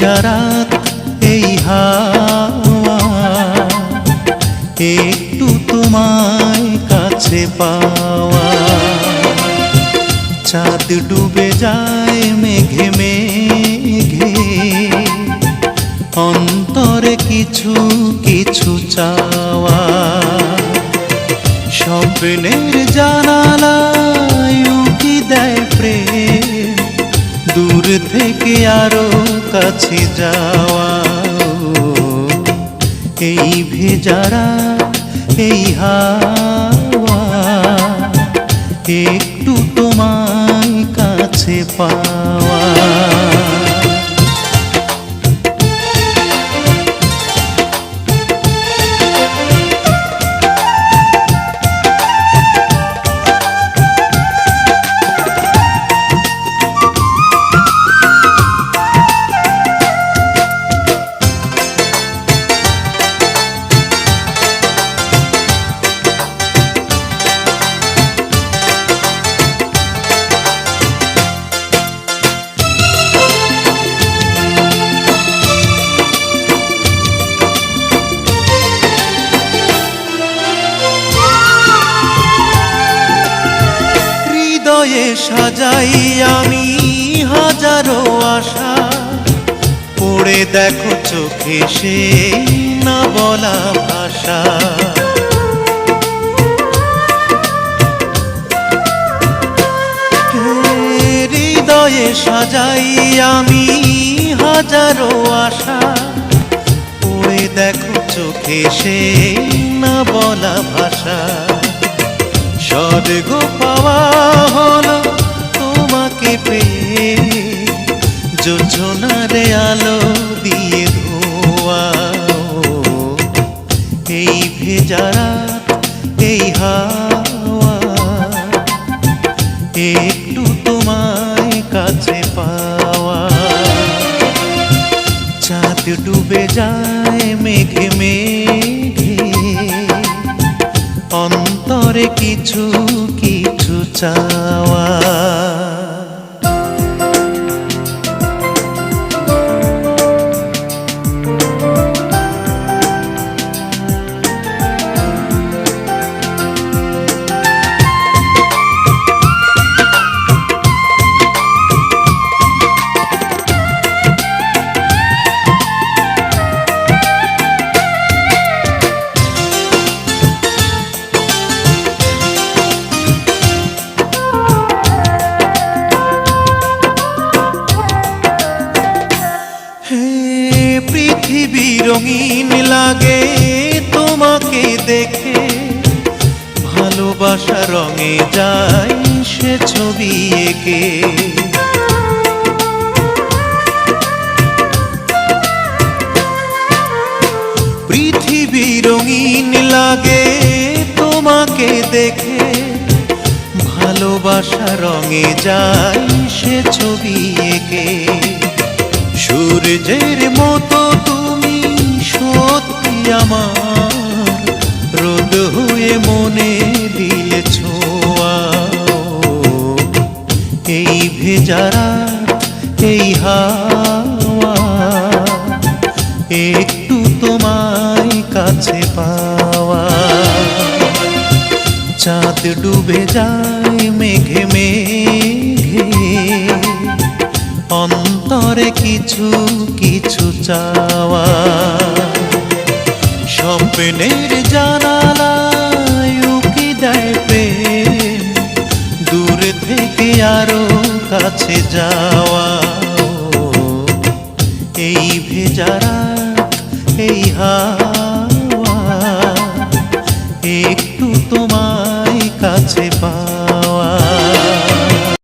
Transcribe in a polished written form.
ভেজা রাত এই হাওয়া একটু তোমায় কাছে পাওয়া। চাঁদ ডুবে যায় মেঘে মেঘে, অন্তরে কিছু কিছু চাওয়া। স্বপ্নের জানালায় উকি দেয় প্রেম, দূর থেকে আরো কাছে যাওয়া। এই ভেজা রাত এই হাওয়া একটু তোমায় কাছে পাওয়া। হৃদয়ে সাজাই আমি হাজারো আশা, পড়ে দেখো চোখে সে না বলা ভাষা। হৃদয়ে সাজাই আমি হাজারো আশা, পড়ে দেখো চোখে সে না বলা ভাষা। স্বর্গ পাওয়া হলো তোমাকে পেয়ে, যোজনার আলো দিয়ে ধোয়া। এই ভেজা রাত এই হাওয়া একটু তোমায় কাছে পাওয়া। চাঁদ ডুবে যায় মেঘে মেঘে, অন্তরে কিছু কিছু চাওয়া। পৃথিবী রঙিন লাগে তোমাকে দেখে, ভালোবাসা রঙে যায় সে ছবি এঁকে। পৃথিবী রঙিন লাগে তোমাকে দেখে, ভালোবাসা রঙে যায় সে ছবি এঁকে। সূর্যের মতো তুমি সত্যি আমার, রোদ হয়ে মনে দিলে ছোঁয়া। এই ভেজা রাত এই হাওয়া একটু তোমায় কাছে পাওয়া। চাঁদ ডুবে যায় মেঘে মেঘে, অন্তরে কিছু কিছু চাওয়া। স্বপ্নের জানালায় উকি দেয় প্রেম, দূর থেকে আরো কাছে যাওয়া। এই ভেজা